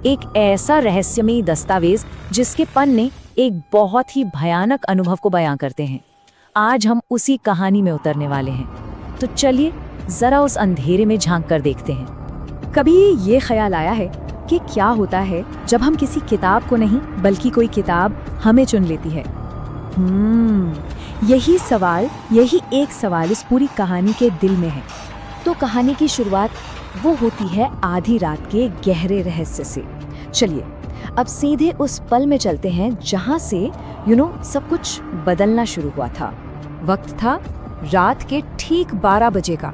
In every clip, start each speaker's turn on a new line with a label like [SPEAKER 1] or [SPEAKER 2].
[SPEAKER 1] एक ऐसा रहस्यमयी दस्तावेज जिसके पन्ने एक बहुत ही भयानक अनुभव को बयां करते हैं। आज हम उसी कहानी में उतरने वाले हैं, तो चलिए जरा उस अंधेरे में झांक कर देखते हैं।
[SPEAKER 2] कभी ये ख्याल आया है कि क्या होता है जब हम किसी किताब को नहीं बल्कि कोई किताब हमें चुन लेती है? यही एक सवाल इस पूरी कहानी के दिल में है। तो कहानी की शुरुआत वो होती है आधी रात के गहरे रहस्य से। चलिए अब सीधे उस पल में चलते हैं जहां से सब कुछ बदलना शुरू हुआ था। वक्त था रात के ठीक 12 बजे का,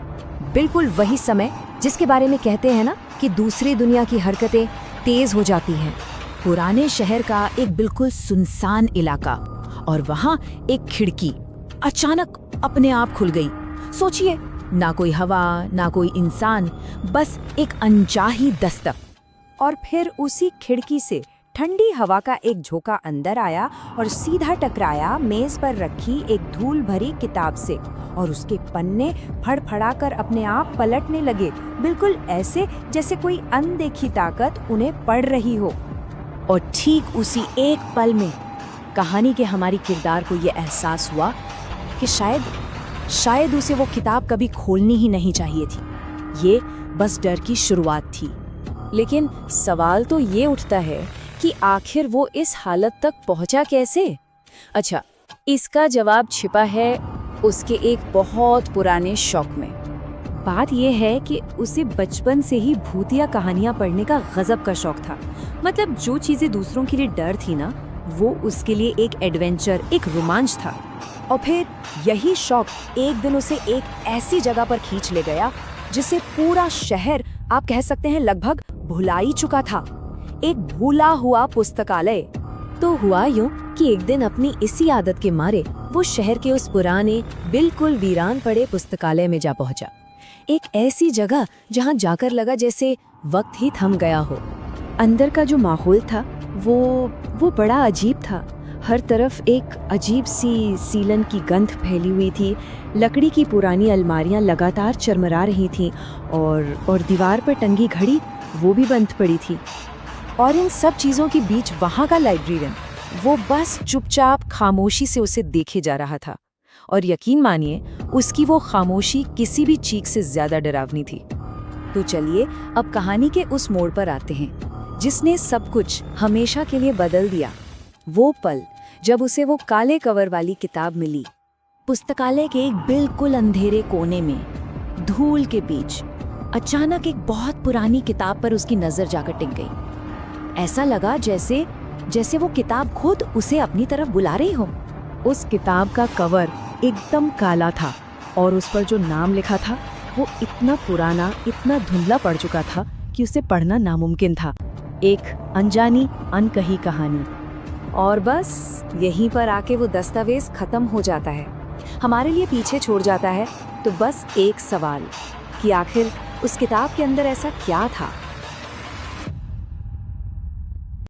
[SPEAKER 2] बिल्कुल वही समय जिसके बारे में कहते हैं ना कि दूसरी दुनिया की हरकतें तेज हो जाती हैं। पुराने शहर का एक बिल्कुल सुनसान इलाका, और वहां एक खिड़की अचानक अपने आप खुल गई। सोचिए, ना कोई हवा ना कोई इंसान, बस एक अनचाही दस्तक। और फिर उसी खिड़की से ठंडी हवा का एक झोंका अंदर आया और सीधा टकराया मेज पर रखी एक धूल भरी किताब से, और उसके पन्ने फड़फड़ाकर अपने आप पलटने लगे, बिल्कुल ऐसे जैसे कोई अनदेखी ताकत उन्हें पढ़ रही हो। और ठीक उसी एक पल में कहानी के हमारी किरदार को ये एहसास हुआ कि शायद उसे वो किताब कभी खोलनी ही नहीं चाहिए थी। ये बस डर की शुरुआत थी। लेकिन सवाल तो ये उठता है कि आखिर वो इस हालत तक पहुंचा कैसे? अच्छा, इसका जवाब छिपा है उसके एक बहुत पुराने शौक में। बात यह है कि उसे बचपन से ही भूतिया कहानियां पढ़ने का गजब का शौक था। मतलब जो चीजें दूसरों के लिए डर थी ना, वो उसके लिए एक एडवेंचर, एक रोमांच था। और फिर यही शौक एक दिन उसे एक ऐसी जगह पर खींच ले गया जिसे पूरा शहर, आप कह सकते हैं, लगभग भुला ही चुका था। एक भूला हुआ पुस्तकालय। तो हुआ यूं कि एक दिन अपनी इसी आदत के मारे वो शहर के उस पुराने, बिल्कुल वीरान पड़े पुस्तकालय में जा पहुंचा। एक ऐसी जगह जहां जाकर लगा जैसे वक्त ही थम गया हो। अंदर का जो माहौल था वो बड़ा अजीब था। हर तरफ एक अजीब सी सीलन की गंध फैली हुई थी। लकड़ी की पुरानी अलमारियां लगातार चरमरा रही थीं, और दीवार पर टंगी घड़ी वो भी बंद पड़ी थी। और इन सब चीज़ों के बीच वहाँ का लाइब्रेरियन, वो बस चुपचाप खामोशी से उसे देखे जा रहा था। और यकीन मानिए, उसकी वो खामोशी किसी भी चीख से ज़्यादा डरावनी थी। तो चलिए अब कहानी के उस मोड़ पर आते हैं जिसने सब कुछ हमेशा के लिए बदल दिया। वो पल जब उसे वो काले कवर वाली किताब मिली। पुस्तकालय के एक बिल्कुल अंधेरे कोने में, धूल के बीच, अचानक एक बहुत पुरानी किताब पर उसकी नजर जाकर टिक गई। ऐसा लगा जैसे वो किताब खुद उसे अपनी तरफ बुला रही हो। उस किताब का कवर एकदम काला था, और उस पर जो नाम लिखा था वो इतना पुराना, इतना धुंधला पड़ चुका था कि उसे पढ़ना नामुमकिन था। एक अनजानी, अनकही कहानी। और बस यहीं पर आके वो दस्तावेज खत्म हो जाता है, हमारे लिए पीछे छोड़ जाता है। तो बस एक सवाल कि आखिर उस किताब के अंदर ऐसा क्या था